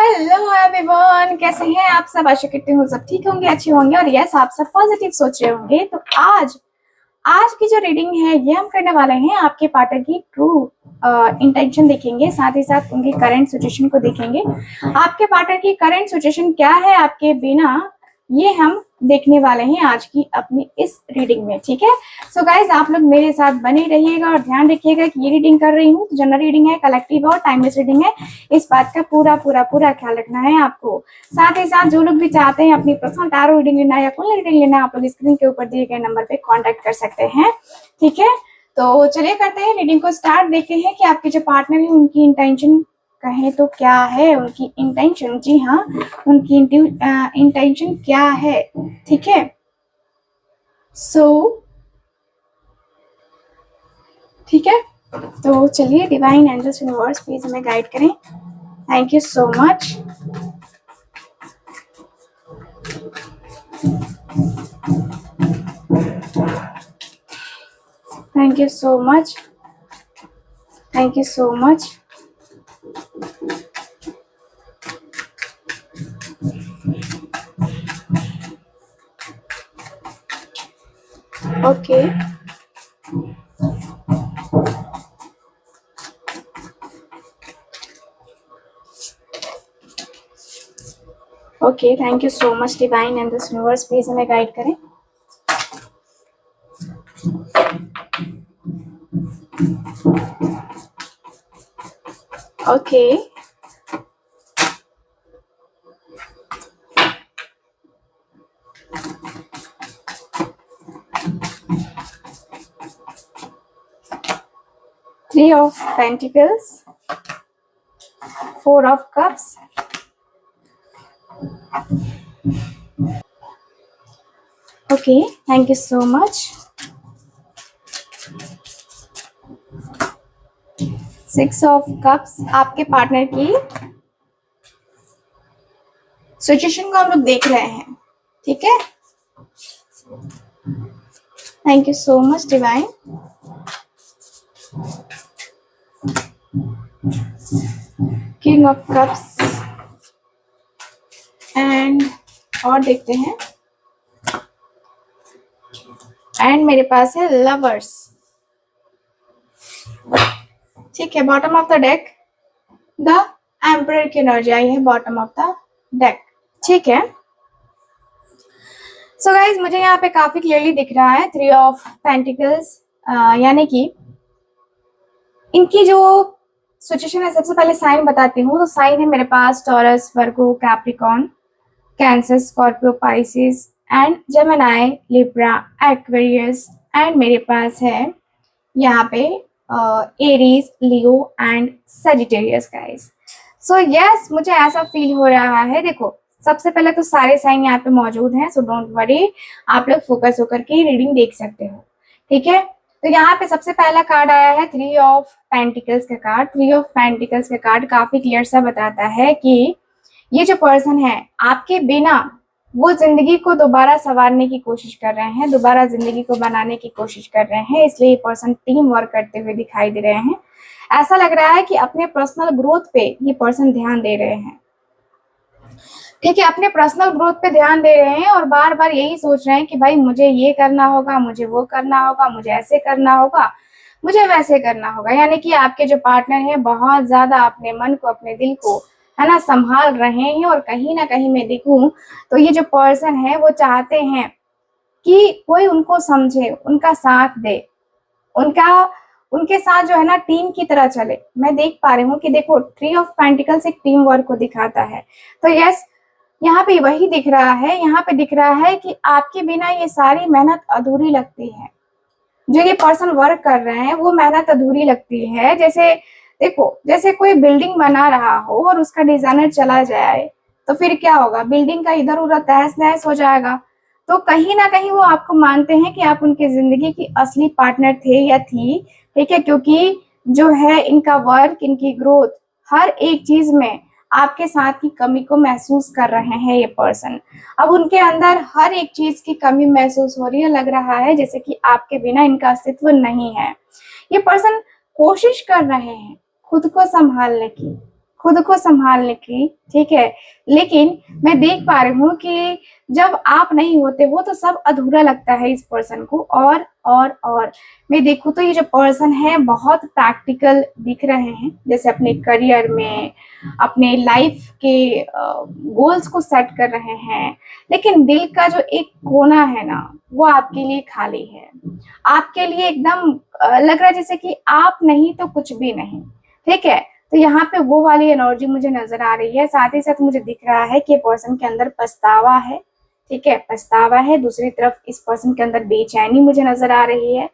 Hello everyone, कैसे हैं आप सब। आशा करती हूँ सब ठीक होंगे, अच्छे होंगे और यस आप सब पॉजिटिव सोच रहे होंगे। तो आज आज की जो रीडिंग है ये हम करने वाले हैं आपके पार्टनर की ट्रू इंटेंशन देखेंगे, साथ ही साथ उनकी करंट सिचुएशन को देखेंगे। आपके पार्टनर की करंट सिचुएशन क्या है आपके बिना, ये हम देखने वाले हैं आज की अपनी इस रीडिंग में। ठीक है, सो गाइज आप लोग मेरे साथ बने रहिएगा और ध्यान रखिएगा कि ये रीडिंग कर रही हूँ तो जनरल रीडिंग है, कलेक्टिव और टाइमलेस रीडिंग है। इस बात का पूरा पूरा पूरा ख्याल रखना है आपको। साथ ही साथ जो लोग भी चाहते हैं अपनी पर्सनल टैरो रीडिंग लेना या कुल रीडिंग लेना, आप लोग स्क्रीन के ऊपर दिए गए नंबर पे कॉन्टेक्ट कर सकते हैं। ठीक है, तो चलिए करते हैं रीडिंग को स्टार्ट। देखते हैं कि आपके जो पार्टनर है उनकी इंटेंशन कहें तो क्या है, उनकी इंटेंशन। जी हाँ, उनकी इंटेंशन क्या है। ठीक है, ठीक है, तो चलिए डिवाइन एंजल्स यूनिवर्स प्लीज हमें गाइड करें। Thank you so much. Thank you so much. Thank you so much. Okay, okay, thank you so much divine and this universe please हमें गाइड करें। Okay, Three of Pentacles, Four of Cups, okay, thank you so much. Six of Cups, आपके partner की situation को हम लोग देख रहे हैं। ठीक है, thank you so much divine. King of cups and और देखते हैं, एंड मेरे पास है लवर्स। ठीक है, bottom of the deck the emperor की एनर्जी आई है बॉटम ऑफ द डेक। ठीक है, सो गाइज मुझे यहाँ पे काफी क्लियरली दिख रहा है थ्री ऑफ पेंटिकल्स, यानी कि इनकी जो सिचुएशन है। सबसे पहले साइन बताती हूँ, तो साइन है मेरे पास Taurus, Virgo, Capricorn, Cancer, Scorpio, Pisces and Gemini, Libra, Aquarius and मेरे पास है यहाँ पे Aries, Leo and Sagittarius guys. So yes, मुझे ऐसा फील हो रहा है। देखो, सबसे पहले तो सारे साइन यहाँ पे मौजूद हैं, सो डोंट वरी, आप लोग फोकस होकर के रीडिंग देख सकते हो। ठीक है, तो यहाँ पे सबसे पहला कार्ड आया है थ्री ऑफ पेंटिकल्स का कार्ड। थ्री ऑफ पेंटिकल्स का कार्ड काफी क्लियर सा बताता है कि ये जो पर्सन है आपके बिना वो जिंदगी को दोबारा संवारने की कोशिश कर रहे हैं, दोबारा जिंदगी को बनाने की कोशिश कर रहे हैं। इसलिए ये पर्सन टीम वर्क करते हुए दिखाई दे रहे हैं। ऐसा लग रहा है कि अपने पर्सनल ग्रोथ पे ये पर्सन ध्यान दे रहे हैं। ठीक है, अपने पर्सनल ग्रोथ पे ध्यान दे रहे हैं और बार बार यही सोच रहे हैं कि भाई मुझे ये करना होगा, मुझे वो करना होगा, मुझे ऐसे करना होगा, मुझे वैसे करना होगा। यानी कि आपके जो पार्टनर है बहुत ज्यादा अपने मन को, अपने दिल को है ना संभाल रहे हैं। और कहीं ना कहीं मैं देखूं तो ये जो पर्सन है वो चाहते हैं कि कोई उनको समझे, उनका साथ दे, उनके साथ जो है ना टीम की तरह चले। मैं देख पा रही हूँ कि देखो, थ्री ऑफ पेंटिकल्स एक टीम वर्क को दिखाता है। तो यस, यहाँ पे वही दिख रहा है। यहाँ पे दिख रहा है कि आपके बिना ये सारी मेहनत अधूरी लगती है। जो ये पर्सन वर्क कर रहे हैं वो मेहनत अधूरी लगती है। जैसे देखो, जैसे कोई बिल्डिंग बना रहा हो और उसका डिजाइनर चला जाए तो फिर क्या होगा, बिल्डिंग का इधर उधर तहस नहस हो जाएगा। तो कहीं ना कहीं वो आपको मानते हैं कि आप उनकी जिंदगी की असली पार्टनर थे या थी। ठीक है, क्योंकि जो है इनका वर्क, इनकी ग्रोथ, हर एक चीज में आपके साथ की कमी को महसूस कर रहे हैं ये पर्सन। अब उनके अंदर हर एक चीज की कमी महसूस हो रही है। लग रहा है जैसे कि आपके बिना इनका अस्तित्व नहीं है। ये पर्सन कोशिश कर रहे हैं खुद को संभालने की, खुद को संभालने की, ठीक है। लेकिन मैं देख पा रही हूँ कि जब आप नहीं होते हो तो सब अधूरा लगता है इस पर्सन को। और मैं देखूँ तो ये जो पर्सन है बहुत प्रैक्टिकल दिख रहे हैं, जैसे अपने करियर में, अपने लाइफ के गोल्स को सेट कर रहे हैं। लेकिन दिल का जो एक कोना है ना, वो आपके लिए खाली है। आपके लिए एकदम लग रहा है जैसे कि आप नहीं तो कुछ भी नहीं, ठीक है। तो यहाँ पे वो वाली एनर्जी मुझे नजर आ रही है। साथ ही साथ मुझे दिख रहा है कि पर्सन के अंदर पछतावा है, ठीक है, पछतावा है। दूसरी तरफ इस पर्सन के अंदर बेचैनी मुझे नजर आ रही है।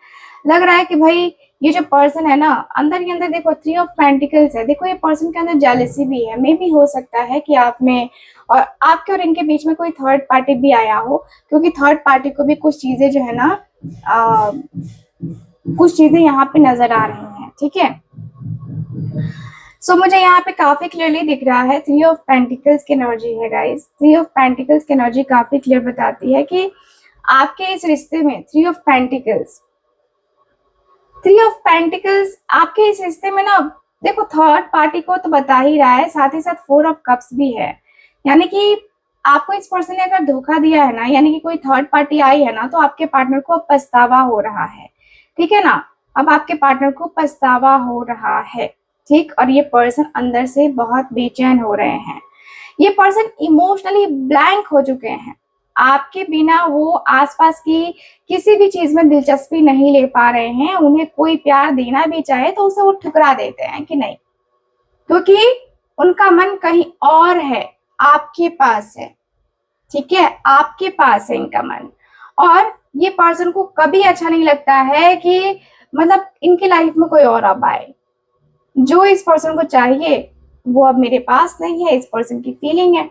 लग रहा है कि भाई ये जो पर्सन है ना, अंदर ही अंदर देखो 3 ऑफ पेंटिकल्स है। देखो ये पर्सन के अंदर जेलसी भी है। मे भी हो सकता है कि आपने और आपके और इनके बीच में कोई थर्ड पार्टी भी आया हो, क्योंकि थर्ड पार्टी को भी कुछ चीजें जो है ना, कुछ चीजें यहाँ पे नजर आ रही हैं, ठीक है। सो मुझे यहाँ पे काफी क्लियरली दिख रहा है 3 ऑफ पेंटिकल्स की एनर्जी है गाइस। 3 ऑफ पेंटिकल्स की एनर्जी काफी क्लियर बताती है कि आपके इस रिश्ते में 3 ऑफ पेंटिकल्स, 3 ऑफ पेंटिकल्स आपके इस रिश्ते में ना, देखो थर्ड पार्टी को तो बता ही रहा है, साथ ही साथ 4 ऑफ कप्स भी है। यानी कि आपको इस पर्सन ने अगर धोखा दिया है ना, यानी कि कोई थर्ड पार्टी आई है ना, तो आपके पार्टनर को अब पछतावा हो रहा है, ठीक है ना। अब आपके पार्टनर को पछतावा हो रहा है, ठीक। और ये पर्सन अंदर से बहुत बेचैन हो रहे हैं। ये पर्सन इमोशनली ब्लैंक हो चुके हैं। आपके बिना वो आसपास की किसी भी चीज में दिलचस्पी नहीं ले पा रहे हैं। उन्हें कोई प्यार देना भी चाहे तो उसे वो ठुकरा देते हैं कि नहीं, क्योंकि उनका मन कहीं और है, आपके पास है, ठीक है, आपके पास है इनका मन। और ये पर्सन को कभी अच्छा नहीं लगता है कि मतलब इनकी लाइफ में कोई और अब आए। जो इस पर्सन को चाहिए वो अब मेरे पास नहीं है, इस पर्सन की फीलिंग है।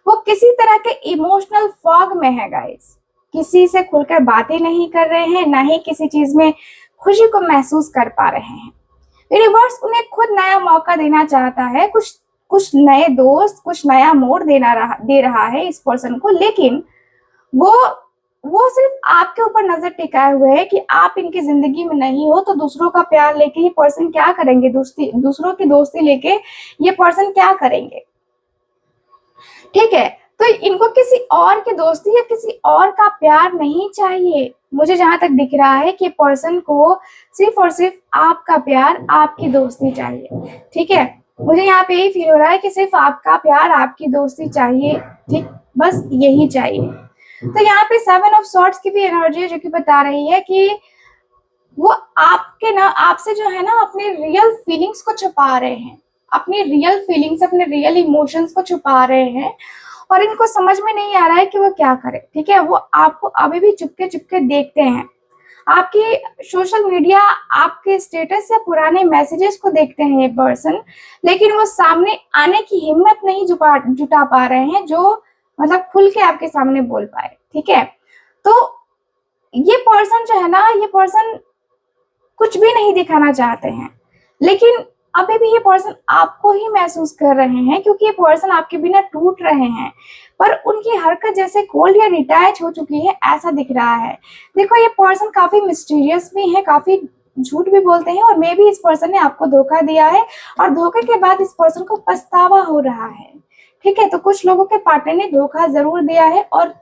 वो किसी तरह के इमोशनल फॉग में है गाइस। किसी से खुलकर बातें नहीं कर रहे हैं, ना ही किसी चीज में खुशी को महसूस कर पा रहे हैं। यूनिवर्स उन्हें खुद नया मौका देना चाहता है, कुछ कुछ नए दोस्त, कुछ नया मोड़ दे रहा है इस पर्सन को। लेकिन वो सिर्फ आपके ऊपर नजर टिकाए हुए है कि आप इनकी जिंदगी में नहीं हो तो दूसरों का प्यार लेके ये पर्सन क्या करेंगे, दूसरों की दोस्ती लेके ये पर्सन क्या करेंगे, ठीक है। तो इनको किसी और की दोस्ती या किसी और का प्यार नहीं चाहिए। मुझे जहां तक दिख रहा है कि पर्सन को सिर्फ और सिर्फ आपका प्यार, आपकी दोस्ती चाहिए, ठीक है। मुझे यहाँ पे यही फील हो रहा है कि सिर्फ आपका प्यार, आपकी दोस्ती चाहिए, ठीक, बस यही चाहिए। तो यहाँ पे 7 ऑफ सॉर्ड्स की भी एनर्जी है, जो कि बता रही है कि वो आपके ना, आपसे जो है ना, अपने रियल फीलिंग्स को छुपा रहे हैं, अपनी रियल फीलिंग्स, अपने रियल इमोशंस को छुपा रहे हैं। और इनको समझ में नहीं आ रहा है कि वो क्या करे, ठीक है। वो आपको अभी भी चुपके चुपके देखते हैं, आपकी सोशल मीडिया, आपके स्टेटस या पुराने मैसेजेस को देखते हैं ये पर्सन। लेकिन वो सामने आने की हिम्मत नहीं जुटा पा रहे हैं, जो मतलब खुल के आपके सामने बोल पाए, ठीक है। तो ये पर्सन जो है ना, ये पर्सन कुछ भी नहीं दिखाना चाहते हैं, लेकिन अभी भी ये पर्सन आपको ही महसूस कर रहे हैं, क्योंकि ये पर्सन आपके बिना टूट रहे हैं। पर उनकी हरकत जैसे कोल्ड या डिटैच हो चुकी है, ऐसा दिख रहा है। देखो ये पर्सन काफी मिस्टीरियस भी है, काफी झूठ भी बोलते हैं, और मे भी इस पर्सन ने आपको धोखा दिया है, और धोखे के बाद इस पर्सन को पछतावा हो रहा है, ठीक है। तो कुछ लोगों के पार्टनर ने धोखा जरूर दिया है, और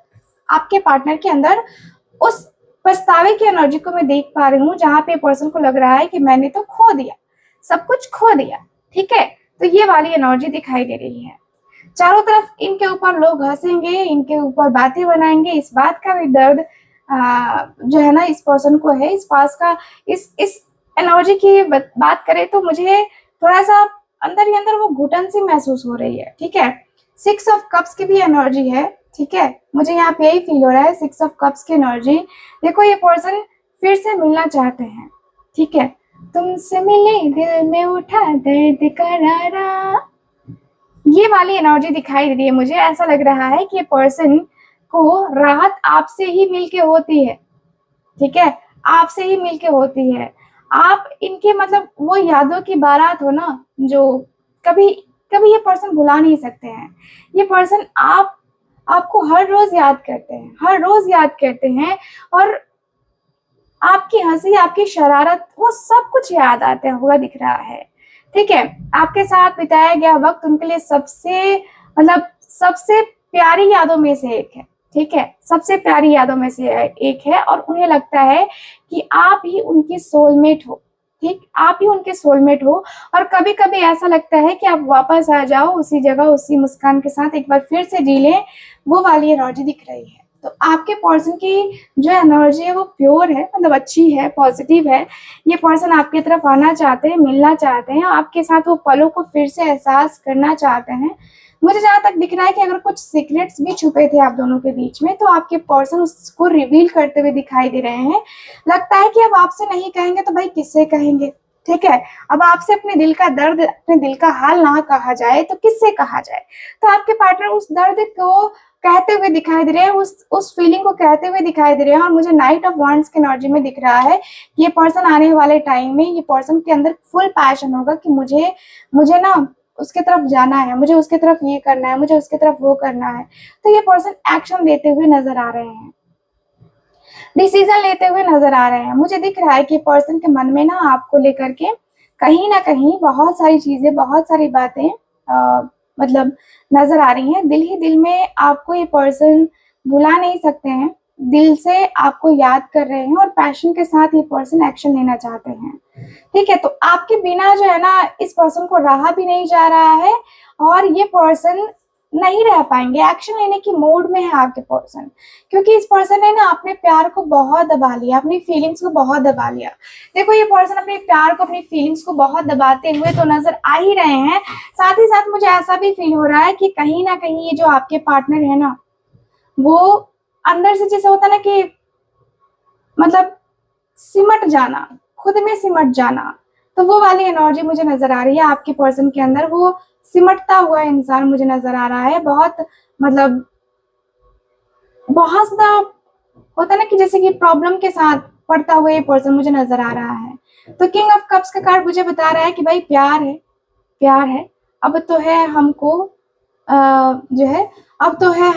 आपके पार्टनर के अंदर उस पछतावे की एनर्जी को मैं देख पा रही हूँ, जहां पे पर्सन को लग रहा है कि मैंने तो खो दिया, सब कुछ खो दिया, ठीक है। तो ये वाली एनर्जी दिखाई दे रही है। चारों तरफ इनके ऊपर लोग हंसेंगे, इनके ऊपर बातें बनाएंगे। इस बात का भी दर्द जो है ना इस पर्सन को है, इस पास का, इस एनर्जी की बात करें तो मुझे थोड़ा सा अंदर ही अंदर वो घुटन सी महसूस हो रही है, ठीक है। 6 ऑफ कप्स की भी एनर्जी है, ठीक है। मुझे यहाँ पे यही फील हो रहा है, 6 ऑफ कप्स की एनर्जी। देखो ये पर्सन फिर से मिलना चाहते हैं, ठीक है। तुमसे मिले दिल में उठा दर्द करारा, ये वाली एनर्जी दिखाई दे रही है मुझे। ऐसा लग रहा है कि ये पर्सन को राहत आपसे ही मिलके होती है, ठीक है, आपसे ही मिलके होती है। आप इनके मतलब वो यादों की बारात हो ना, जो कभी कभी ये पर्सन भुला नहीं सकते हैं। ये पर्सन आपको हर रोज याद करते हैं, हर रोज याद करते हैं, और आपकी हंसी, आपकी शरारत, वो सब कुछ याद आता हुआ दिख रहा है, ठीक है। आपके साथ बिताया गया वक्त उनके लिए सबसे मतलब सबसे प्यारी यादों में से एक है। ठीक है, सबसे प्यारी यादों में से एक है और उन्हें लगता है कि आप ही उनकी सोलमेट हो। ठीक, आप ही उनके सोलमेट हो। और कभी कभी ऐसा लगता है कि आप वापस आ जाओ उसी जगह उसी मुस्कान के साथ, एक बार फिर से जी लें, वो वाली एनर्जी दिख रही है। तो आपके पर्सन की जो एनर्जी है वो प्योर है, मतलब अच्छी है, पॉजिटिव है। ये पर्सन आपकी तरफ आना चाहते हैं, मिलना चाहते हैं, आपके साथ वो पलों को फिर से एहसास करना चाहते हैं। मुझे जहां तक दिख रहा है कि अगर कुछ सीक्रेट्स भी छुपे थे आप दोनों के बीच में, तो आपके पर्सन उसको रिवील करते हुए दिखाई दे रहे हैं। लगता है कि अब आपसे नहीं कहेंगे तो भाई किससे कहेंगे। ठीक है, अब आपसे अपने दिल का दर्द, अपने दिल का हाल ना कहा जाए तो किससे कहा जाए। तो आपके पार्टनर उस दर्द को कहते हुए दिखाई दे रहे हैं, उस फीलिंग को कहते हुए दिखाई दे रहे हैं। और मुझे नाइट ऑफ वांड्स की एनर्जी में दिख रहा है कि ये पर्सन आने वाले टाइम में, ये पर्सन के अंदर फुल पैशन होगा कि मुझे मुझे ना उसके तरफ जाना है, मुझे उसके तरफ ये करना है, मुझे उसके तरफ वो करना है। तो ये पर्सन एक्शन लेते हुए नजर आ रहे हैं, डिसीजन लेते हुए नजर आ रहे हैं। मुझे दिख रहा है कि पर्सन के मन में ना आपको लेकर के कहीं ना कहीं बहुत सारी चीजें, बहुत सारी बातें मतलब नजर आ रही हैं। दिल ही दिल में आपको ये पर्सन भुला नहीं सकते हैं, दिल से आपको याद कर रहे हैं और पैशन के साथ ये पर्सन एक्शन लेना चाहते हैं। ठीक है, तो आपके बिना जो है ना इस पर्सन को रहा भी नहीं जा रहा है और ये पर्सन नहीं रह पाएंगे। एक्शन लेने की मूड में है आपके पर्सन, क्योंकि इस पर्सन ने ना अपने प्यार को बहुत दबा लिया, अपनी फीलिंग्स को बहुत दबा लिया। देखो, ये पर्सन अपने प्यार को, अपनी फीलिंग्स को बहुत दबाते हुए तो नजर आ ही रहे हैं। साथ ही साथ मुझे ऐसा भी फील हो रहा है कि कहीं ना कहीं ये जो आपके पार्टनर है ना, वो अंदर से जैसे होता ना कि मतलब सिमट जाना, खुद में सिमट जाना, तो वो वाली एनर्जी मुझे नजर आ रही है आपके पर्सन के अंदर। वो सिमटता हुआ इंसान मुझे नजर आ रहा है, बहुत मतलब बहुत ज्यादा होता है ना कि जैसे कि प्रॉब्लम के साथ पड़ता हुआ ये पर्सन मुझे नजर आ रहा है। तो किंग ऑफ कप्स का कार्ड मुझे बता रहा है कि भाई प्यार है, प्यार है। अब तो है हमको जो है, अब तो है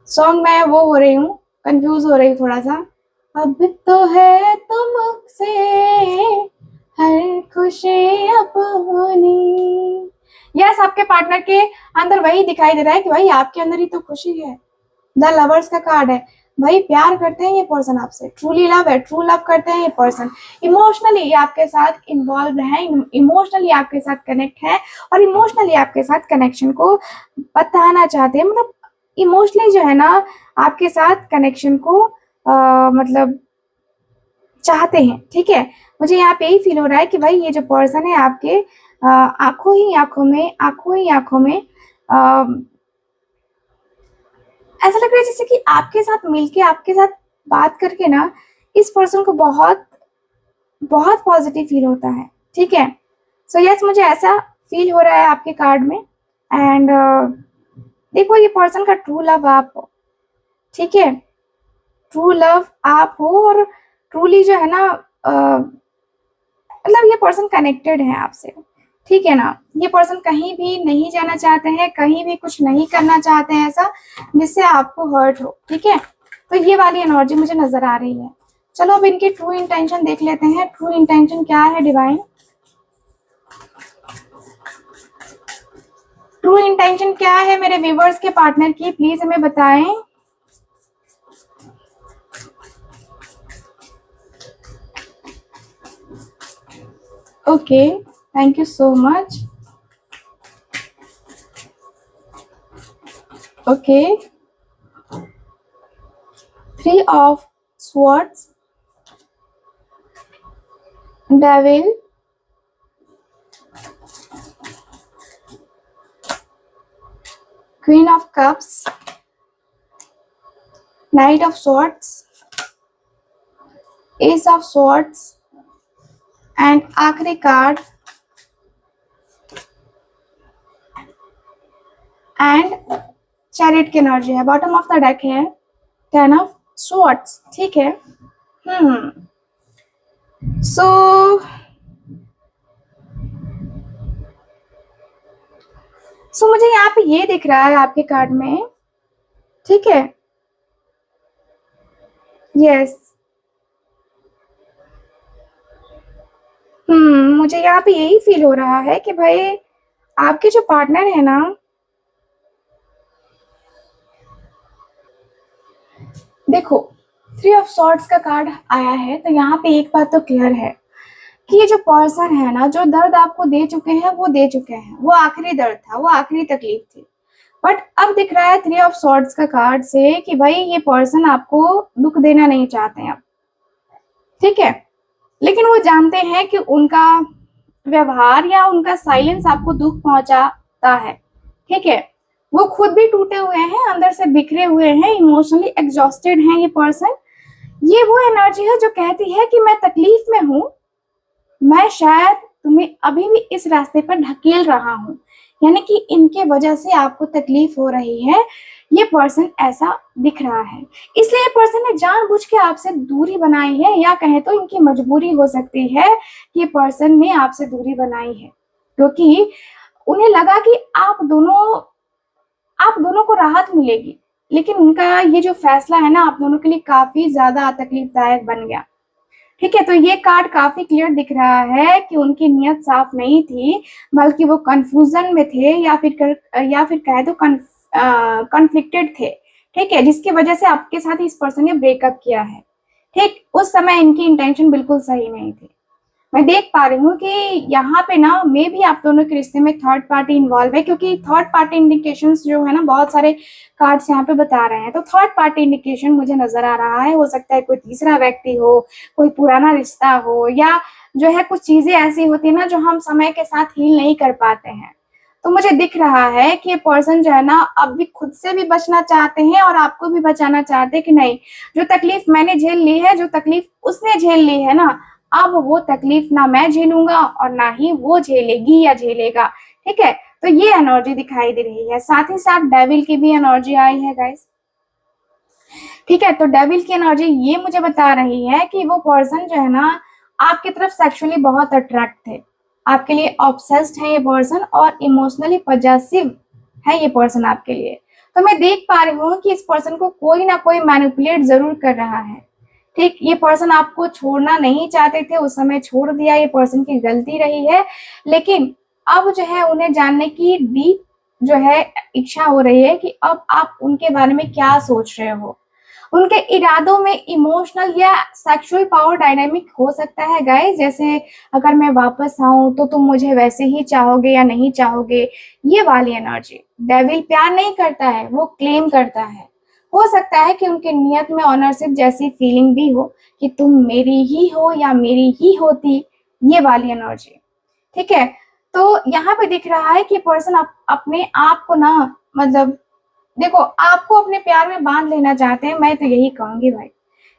सॉन्ग में वो हो रही हूँ, कंफ्यूज हो रही हूँ थोड़ा सा। अब तो है तुमसे हर खुशी अपनी। यस, आपके पार्टनर के अंदर वही दिखाई दे रहा है कि भाई आपके अंदर ही तो खुशी है। द लवर्स का कार्ड है भाई, प्यार करते हैं ये पर्सन आपसे, ट्रूली लव है, ट्रू लव करते हैं ये पर्सन। इमोशनली आपके साथ इन्वॉल्व है, इमोशनली आपके साथ कनेक्ट है और इमोशनली आपके साथ कनेक्शन को बताना चाहते हैं। मतलब इमोशनली जो है ना आपके साथ कनेक्शन को मतलब चाहते हैं। ठीक है, मुझे यहाँ पे यही फील हो रहा है कि भाई ये जो पर्सन है आपके आंखों ही आंखों में, आंखों ही आंखों में ऐसा लग रहा है जैसे कि आपके साथ मिलके, आपके साथ बात करके ना इस पर्सन को बहुत बहुत पॉजिटिव फील होता है। ठीक है, सो यस, मुझे ऐसा फील हो रहा है आपके कार्ड में। एंड देखो, ये पर्सन का ट्रू लव आप हो। ठीक है, ट्रू लव आप हो और ट्रूली जो है ना मतलब ये पर्सन कनेक्टेड है आपसे। ठीक है ना, ये पर्सन कहीं भी नहीं जाना चाहते हैं, कहीं भी कुछ नहीं करना चाहते हैं ऐसा जिससे आपको हर्ट हो। ठीक है, तो ये वाली एनर्जी मुझे नजर आ रही है। चलो अब इनकी ट्रू इंटेंशन देख लेते हैं। ट्रू इंटेंशन क्या है डिवाइन? ट्रू इंटेंशन क्या है मेरे व्यूवर्स के पार्टनर की, प्लीज हमें बताएं। Okay, thank you so much. Okay, 3 of swords, devil, queen of cups, knight of swords, ace of swords and आखिरी कार्ड एंड चैरिट की एनर्जी है। बॉटम ऑफ द डेक है 10 ऑफ स्वॉर्ड्स। ठीक है, सो मुझे यहाँ पे ये दिख रहा है आपके कार्ड में। ठीक है, यस, मुझे यहाँ पे यही फील हो रहा है कि भाई आपके जो पार्टनर है ना, देखो 3 ऑफ सॉर्ड्स का कार्ड आया है, तो यहाँ पे एक बात तो क्लियर है कि ये जो पर्सन है ना, जो दर्द आपको दे चुके हैं वो दे चुके हैं, वो आखिरी दर्द था, वो आखिरी तकलीफ थी। बट अब दिख रहा है 3 ऑफ सॉर्ड्स का कार्ड से कि भाई ये पर्सन आपको दुख देना नहीं चाहते हैं अब, ठीक है। लेकिन वो जानते हैं कि उनका व्यवहार या उनका साइलेंस आपको दुख पहुंचाता है, ठीक है। वो खुद भी टूटे हुए हैं, अंदर से बिखरे हुए हैं, इमोशनली एग्जॉस्टेड हैं ये पर्सन। ये वो एनर्जी है जो कहती है कि मैं तकलीफ में हूं, मैं शायद तुम्हें अभी भी इस रास्ते पर ढकेल रहा हूं, यानी कि इनके वजह से आपको तकलीफ हो रही है। ये पर्सन ऐसा दिख रहा है, इसलिए ये पर्सन ने जानबूझ के आपसे दूरी बनाई है, या कहें तो इनकी मजबूरी हो सकती है कि ये पर्सन ने आपसे दूरी बनाई है, क्योंकि उन्हें लगा कि आप दोनों को राहत मिलेगी। लेकिन उनका ये जो फैसला है ना, आप दोनों के लिए काफी ज्यादा तकलीफदायक बन गया, ठीक है। तो ये कार्ड काफी क्लियर दिख रहा है कि उनकी नीयत साफ नहीं थी, बल्कि वो कंफ्यूजन में थे, या फिर कहे तो कॉन्फ्लिक्टेड थे, ठीक है, जिसकी वजह से आपके साथ इस पर्सन ने ब्रेकअप किया है। ठीक उस समय इनकी इंटेंशन बिल्कुल सही नहीं थी। मैं देख पा रही हूँ कि यहाँ पे ना मे भी आप दोनों के रिश्ते में थर्ड पार्टी इन्वॉल्व है, क्योंकि थर्ड पार्टी इंडिकेशंस जो है ना, बहुत सारे कार्ड्स यहाँ पे बता रहे हैं। तो थर्ड पार्टी इंडिकेशन मुझे नजर आ रहा है, हो सकता है कोई तीसरा व्यक्ति हो, कोई पुराना रिश्ता हो, या जो है कुछ चीजें ऐसी होती है ना जो हम समय के साथ हील नहीं कर पाते हैं। तो मुझे दिख रहा है कि ये पर्सन जो है ना, अब भी खुद से भी बचना चाहते हैं और आपको भी बचाना चाहते हैं कि नहीं, जो तकलीफ मैंने झेल ली है, जो तकलीफ उसने झेल ली है ना, अब वो तकलीफ ना मैं झेलूंगा और ना ही वो झेलेगी या झेलेगा, ठीक है। तो ये एनर्जी दिखाई दे रही है। साथ ही साथ डेविल की भी एनर्जी आई है गाइस, ठीक है। तो डेविल की एनर्जी ये मुझे बता रही है कि वो पर्सन जो है ना, आपकी तरफ सेक्सुअली बहुत अट्रैक्ट थे, आपके लिए ऑब्सेस्ड है ये पर्सन, और इमोशनली पॉजेसिव है ये पर्सन आपके लिए। तो मैं देख पा रही हूँ कि इस पर्सन को कोई ना कोई मैनिपुलेट जरूर कर रहा है, ठीक। ये पर्सन आपको छोड़ना नहीं चाहते थे, उस समय छोड़ दिया, ये पर्सन की गलती रही है। लेकिन अब जो है उन्हें जानने की डीप जो है इच्छा हो रही है कि अब आप उनके बारे में क्या सोच रहे हो। उनके इरादों में इमोशनल या सेक्सुअल पावर डायनामिक हो सकता है गाइस, जैसे अगर मैं वापस आऊं तो तुम मुझे वैसे ही चाहोगे या नहीं चाहोगे, ये वाली एनर्जी। डेविल प्यार नहीं करता है, वो क्लेम करता है। हो सकता है कि उनके नियत में ऑनरशिप जैसी फीलिंग भी हो कि तुम मेरी ही हो या मेरी ही होती, ये वाली एनर्जी, ठीक है। तो यहाँ पे दिख रहा है कि पर्सन अपने आप को ना, मतलब देखो, आपको अपने प्यार में बांध लेना चाहते हैं, मैं तो यही कहूंगी भाई,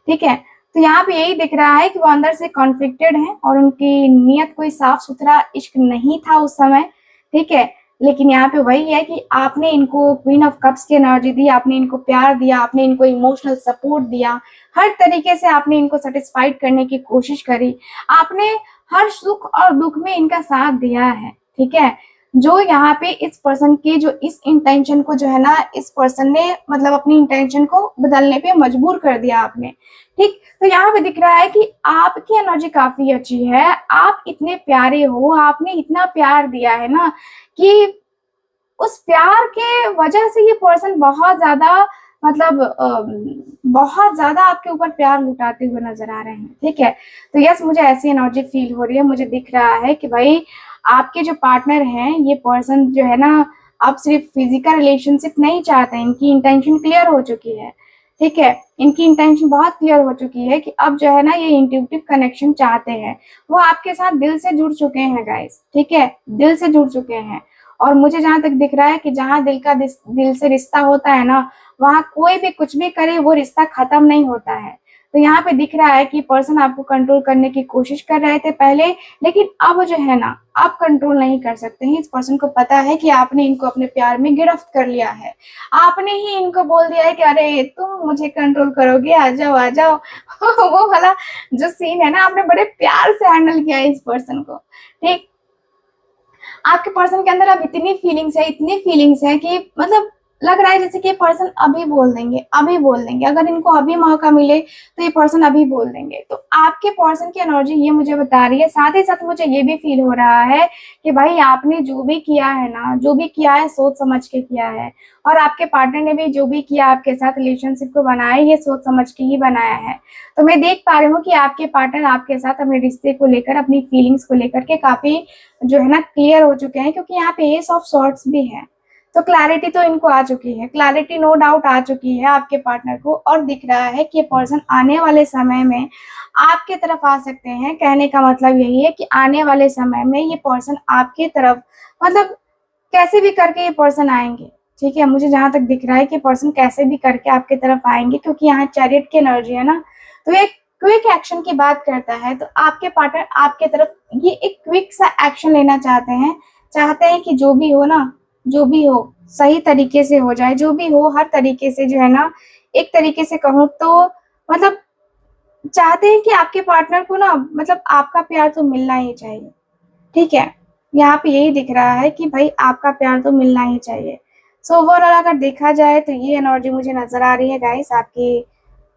ठीक है। तो यहाँ पे यही दिख रहा है कि वो अंदर से कॉन्फ्लिक्टेड है और उनकी नियत कोई साफ सुथरा इश्क नहीं था उस समय, ठीक है। लेकिन यहाँ पे वही है कि आपने इनको क्वीन ऑफ कप्स की एनर्जी दी, आपने इनको प्यार दिया, आपने इनको इमोशनल सपोर्ट दिया, हर तरीके से आपने इनको सेटिस्फाइड करने की कोशिश करी, आपने हर सुख और दुख में इनका साथ दिया है, ठीक है। जो यहाँ पे इस पर्सन की जो इस इंटेंशन को जो है ना, इस पर्सन ने मतलब अपनी इंटेंशन को बदलने पे मजबूर कर दिया आपने, ठीक। तो यहाँ पे दिख रहा है कि आपकी एनर्जी काफी अच्छी है, आप इतने प्यारे हो, आपने इतना प्यार दिया है ना कि उस प्यार के वजह से ये पर्सन बहुत ज्यादा, मतलब बहुत ज्यादा आपके ऊपर प्यार लुटाते हुए नजर आ रहे हैं, ठीक है। तो यस, मुझे ऐसी एनर्जी फील हो रही है, मुझे दिख रहा है कि भाई आपके जो पार्टनर हैं, ये पर्सन जो है ना, अब सिर्फ फिजिकल रिलेशनशिप नहीं चाहते हैं, इनकी इंटेंशन क्लियर हो चुकी है, ठीक है। इनकी इंटेंशन बहुत क्लियर हो चुकी है कि अब जो है ना, ये इंट्यूटिव कनेक्शन चाहते हैं, वो आपके साथ दिल से जुड़ चुके हैं गाइस, ठीक है, दिल से जुड़ चुके हैं। और मुझे जहां तक दिख रहा है कि जहां दिल से रिश्ता होता है ना, वहां कोई भी कुछ भी करे वो रिश्ता खत्म नहीं होता है। तो यहाँ पे दिख रहा है कि पर्सन आपको कंट्रोल करने की कोशिश कर रहे थे पहले, लेकिन अब जो है ना, आप कंट्रोल नहीं कर सकते हैं। इस पर्सन को पता है कि आपने इनको अपने प्यार में गिरफ्त कर लिया है, आपने ही इनको बोल दिया है कि अरे तुम मुझे कंट्रोल करोगे, आ जाओ आ जाओ। वो वाला जो सीन है ना, आपने बड़े प्यार से हैंडल किया है इस पर्सन को, ठीक। आपके पर्सन के अंदर अब इतनी फीलिंग्स है, इतनी फीलिंग्स है कि मतलब लग रहा है जैसे कि ये पर्सन अभी बोल देंगे, अभी बोल देंगे, अगर इनको अभी मौका मिले तो ये पर्सन अभी बोल देंगे। तो आपके पर्सन की एनर्जी ये मुझे बता रही है। साथ ही साथ मुझे ये भी फील हो रहा है कि भाई आपने जो भी किया है ना, जो भी किया है सोच समझ के किया है, और आपके पार्टनर ने भी जो भी किया आपके साथ रिलेशनशिप को बनाया, ये सोच समझ के ही बनाया है। तो मैं देख पा रही हूँ कि आपके पार्टनर आपके साथ अपने रिश्ते को लेकर, अपनी फीलिंग्स को लेकर के काफी जो है ना क्लियर हो चुके हैं, क्योंकि यहाँ पे एस ऑफ सॉर्ट्स भी है। तो क्लैरिटी तो इनको आ चुकी है, क्लैरिटी नो डाउट आ चुकी है आपके पार्टनर को, और दिख रहा है कि ये पर्सन आने वाले समय में आपके तरफ आ सकते हैं। कहने का मतलब यही है कि आने वाले समय में ये पर्सन आपकी तरफ, मतलब कैसे भी करके ये पर्सन आएंगे। ठीक है, मुझे जहां तक दिख रहा है कि पर्सन कैसे भी करके आपके तरफ आएंगे, क्योंकि यहाँ चैरियट की एनर्जी है ना, तो ये क्विक एक्शन की बात करता है। तो आपके पार्टनर आपके तरफ ये एक क्विक सा एक्शन लेना चाहते हैं, चाहते हैं कि जो भी हो ना, जो भी हो सही तरीके से हो जाए, जो भी हो हर तरीके से जो है ना, एक तरीके से कहूँ तो मतलब चाहते हैं कि आपके पार्टनर को ना, मतलब आपका प्यार तो मिलना ही चाहिए। ठीक है, यहाँ पे यही दिख रहा है कि भाई आपका प्यार तो मिलना ही चाहिए। सो ओवरऑल अगर देखा जाए तो ये एनर्जी मुझे नजर आ रही है गाइस आपके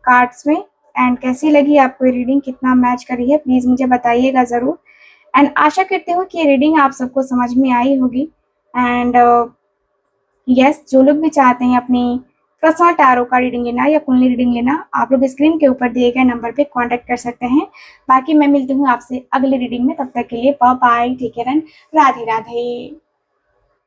कार्ड्स में। एंड कैसी लगी आपको ये रीडिंग, कितना मैच करी है, प्लीज मुझे बताइएगा जरूर। एंड आशा करती हूँ कि ये रीडिंग आप सबको समझ में आई होगी। एंड यस, जो लोग भी चाहते हैं अपनी पर्सनल टैरो का रीडिंग लेना या कुंडली रीडिंग लेना, आप लोग स्क्रीन के ऊपर दिए गए नंबर पे कांटेक्ट कर सकते हैं। बाकी मैं मिलती हूँ आपसे अगली रीडिंग में, तब तक के लिए bye bye, take care and Radhe Radhe.